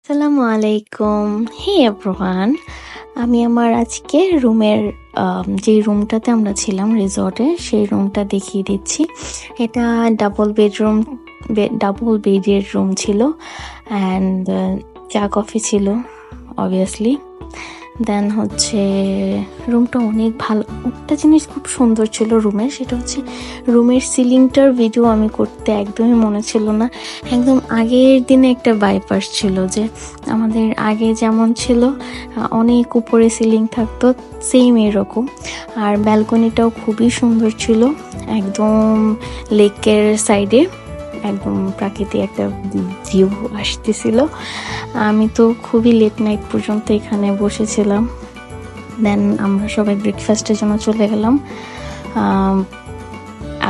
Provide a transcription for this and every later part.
আসসালামু আলাইকুম। হে এভরিওয়ান, আমি আমার আজকে রুমের যে রুমটাতে আমরা ছিলাম রিসর্টে সেই রুমটা দেখিয়ে দিচ্ছি। এটা ডাবল বেডের রুম ছিল অ্যান্ড চা কফি ছিল অবভিয়াসলি। দেন হচ্ছে রুমটা অনেক ভালো। একটা জিনিস খুব সুন্দর ছিল রুমের, সেটা হচ্ছে রুমের সিলিংটার ভিডিও আমি করতে একদমই মনে ছিল না। একদম আগের দিনে একটা ভাইব ছিল যে আমাদের আগে যেমন ছিল অনেক উপরে সিলিং থাকতো, সেম এরকম। আর ব্যালকনিটাও খুবই সুন্দর ছিল, একদম লেকের সাইডে, একদম প্রাকৃতিক একটা ভিউ আসতেছিল। আমি তো খুবই লেট নাইট পর্যন্ত এখানে বসেছিলাম। দেন আমরা সবাই ব্রেকফাস্টের জন্য চলে গেলাম।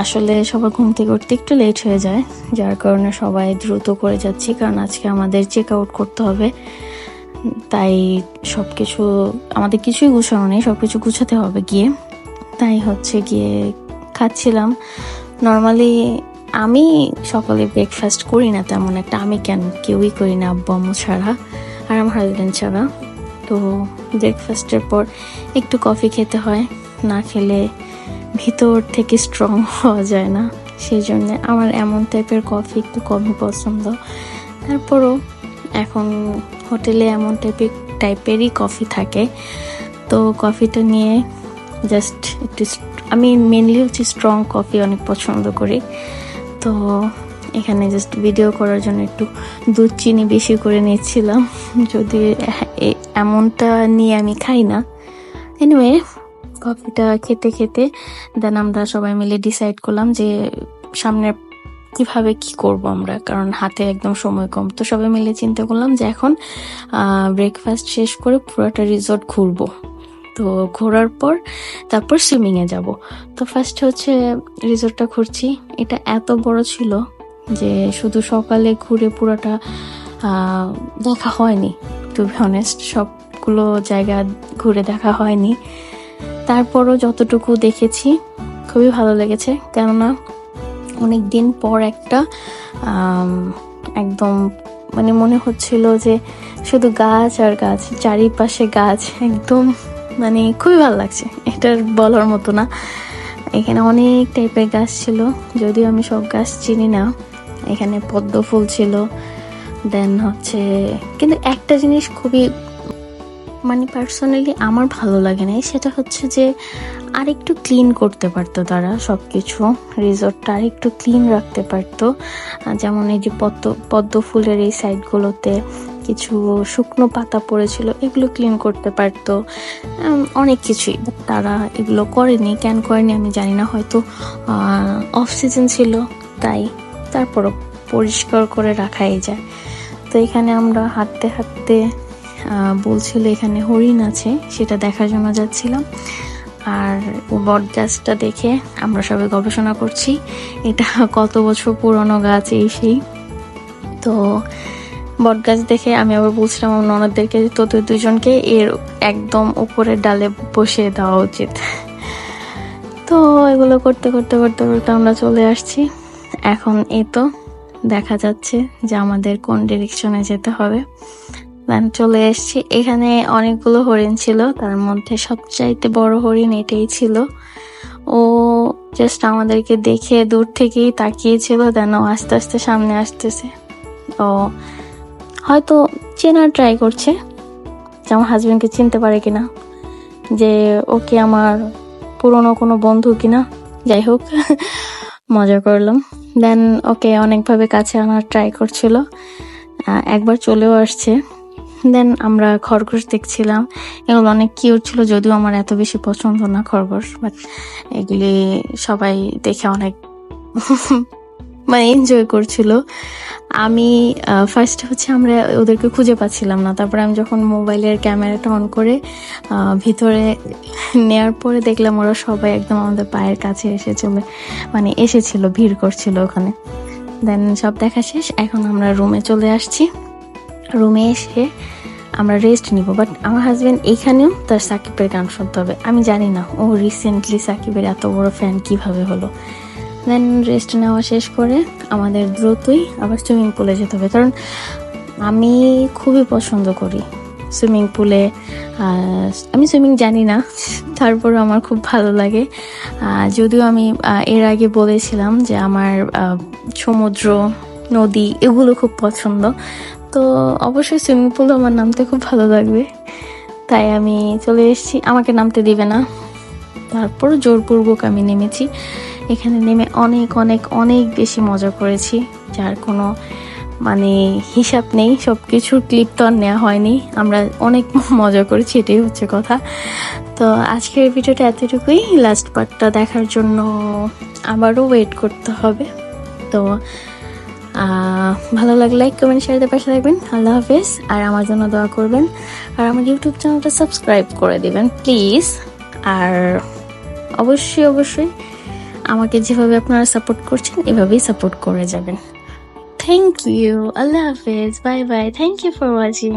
আসলে সবার ঘুম থেকে উঠতে একটু লেট হয়ে যায়, যার কারণে সবাই দ্রুত করে যাচ্ছি, কারণ আজকে আমাদের চেক আউট করতে হবে। তাই আমাদের কিছুই গুছানো নেই, সব কিছু গুছাতে হবে গিয়ে। তাই হচ্ছে গিয়ে খাচ্ছিলাম। নর্মালি আমি সকালে ব্রেকফাস্ট করি না তেমন একটা, আমি কেন, কেউই করি না আব্বু আম্মু ছাড়া আর আমার হাজব্যান্ড ছাড়া। তো ব্রেকফাস্টের পর একটু কফি খেতে হয়, না খেলে ভিতর থেকে স্ট্রং হওয়া যায় না। সেই জন্যে আমার এমন টাইপের কফি একটু কমই পছন্দ। তারপরও এখন হোটেলে এমন টাইপেরই কফি থাকে, তো কফিটা নিয়ে জাস্ট একটু, আমি মেনলি হচ্ছে স্ট্রং কফি অনেক পছন্দ করি। তো এখানে জাস্ট ভিডিও করার জন্য একটু দুধ চিনি বেশি করে নিচ্ছিলাম, যদি এমনটা নিয়ে আমি খাই না। এনিওয়ে, কফিটা খেতে খেতে দেন আমরা সবাই মিলে ডিসাইড করলাম যে সামনে কিভাবে কি করব আমরা, কারণ হাতে একদম সময় কম। তো সবাই মিলে চিন্তা করলাম যে এখন ব্রেকফাস্ট শেষ করে পুরোটা রিসর্ট ঘুরবো। তো ঘোরার পর তারপর সুইমিংয়ে যাব। তো ফার্স্ট হচ্ছে রিসর্টটা ঘুরছি। এটা এত বড় ছিল যে শুধু সকালে ঘুরে পুরোটা দেখা হয়নি, টু বি অনেস্ট সবগুলো জায়গা ঘুরে দেখা হয়নি। তারপরও যতটুকু দেখেছি খুবই ভালো লেগেছে, কেননা অনেক দিন পর একটা একদম মানে মনে হচ্ছিল যে শুধু গাছ আর গাছ, চারিপাশে গাছ, একদম মানে খুবই ভালো লাগছে, এটার বলার মতো না। এখানে অনেক টাইপের গাছ ছিল, যদিও আমি সব গাছ চিনি না। এখানে পদ্ম ফুল ছিল। দেন হচ্ছে কিন্তু একটা জিনিস খুবই মানে পার্সোনালি আমার ভালো লাগে না, সেটা হচ্ছে যে আরেকটু ক্লিন করতে পারতো তারা সবকিছু, রিসর্টটা আরেকটু ক্লিন রাখতে পারতো। যেমন এই যে পদ্ম ফুলের এই সাইডগুলোতে কিছু শুকনো পাতা পড়েছিল, এগুলো ক্লিন করতে পারতো, অনেক কিছুই। তারা এগুলো করেনি, কেন করেনি আমি জানি না, হয়তো অফ সিজন ছিল তাই। তারপরও পরিষ্কার করে রাখাই যায়। তো এখানে আমরা হাঁটতে হাঁটতে বলছিল এখানে হরিণ আছে, সেটা দেখার জন্য যাচ্ছিলাম। আর বট গাছটা দেখে আমরা সবাই গবেষণা করছি, এটা কত বছর পুরনো গাছ এই সেই। তো বট গাছ দেখে আমি আবার বলছিলাম আমার ননদদেরকে, তোদের দুজনকে এর একদম উপরের ডালে বসিয়ে দেওয়া উচিত। তো এগুলো করতে করতে করতে করতে আমরা চলে আসছি। এখন এই তো দেখা যাচ্ছে যে আমাদের কোন ডিরেকশনে যেতে হবে। চলে এসছি। এখানে অনেকগুলো হরিণ ছিল, তার মধ্যে সবচাইতে বড় হরিণ এটাই ছিল। ও জাস্ট আমাদেরকে দেখে দূর থেকেই তাকিয়েছিল, দেন ও আস্তে আস্তে সামনে আসতেছে। ও হয়তো চেনার ট্রাই করছে যে আমার হাজবেন্ডকে চিনতে পারে কিনা, যে ওকে আমার পুরনো কোনো বন্ধু কিনা। যাই হোক, মজা করলাম। দেন ওকে অনেকভাবে কাছে আনার ট্রাই করছিল, একবার চলেও আসছে। দেন আমরা খরগোশ দেখছিলাম, এগুলো অনেক কিউট ছিল, যদিও আমার এত বেশি পছন্দ না খরগোশ, বাট এগুলি সবাই দেখে অনেক মানে এনজয় করছিল। আমি ফার্স্ট হচ্ছে আমরা ওদেরকে খুঁজে পাচ্ছিলাম না, তারপরে আমি যখন মোবাইলের ক্যামেরাটা অন করে ভিতরে নেয়ার পরে দেখলাম ওরা সবাই একদম আমাদের পায়ের কাছে এসেছিল, ভিড় করছিল ওখানে। দেন সব দেখা শেষ, এখন আমরা রুমে চলে আসছি। রুমে এসে আমরা রেস্ট নিব, বাট আমার হাজব্যান্ড এখানেও তার সাকিবের গান শুনতে হবে। আমি জানি না ও রিসেন্টলি সাকিবের এত বড় ফ্যান কিভাবে হলো। দেন রেস্ট নেওয়া শেষ করে আমাদের দ্রুতই আবার সুইমিং পুলে যেতে হবে, কারণ আমি খুবই পছন্দ করি সুইমিং পুলে। আমি সুইমিং জানি না, তারপর আমার খুব ভালো লাগে। যদিও আমি এর আগে বলেছিলাম যে আমার সমুদ্র, নদী এগুলো খুব পছন্দ, তো অবশ্যই সুইমিং পুলও আমার নামতে খুব ভালো লাগবে। তাই আমি চলে এসেছি, আমাকে নামতে দিবে না, তারপর জোরপূর্বক আমি নেমেছি। এখানে নেমে অনেক অনেক অনেক বেশি মজা করেছি, যার কোনো মানে হিসাব নেই। সব কিছুর ক্লিপ তো আর নেওয়া হয়নি, আমরা অনেক মজা করেছি, এটাই হচ্ছে কথা। তো আজকের ভিডিওটা এতটুকুই। লাস্ট পার্টটা দেখার জন্য আবারও ওয়েট করতে হবে। তো ভালো লাগলে লাইক কমেন্ট শেয়ার দিয়ে পাশে থাকবেন। আল্লাহ হাফেজ। আর আমার জন্য দোয়া করবেন, আর আমার ইউটিউব চ্যানেলটা সাবস্ক্রাইব করে দিবেন প্লিজ। আর অবশ্যই অবশ্যই আমাকে যেভাবে আপনারা সাপোর্ট করছেন এভাবেই সাপোর্ট করে যাবেন। Thank you. আল্লাহ হাফেজ। Bye bye. Thank you for watching.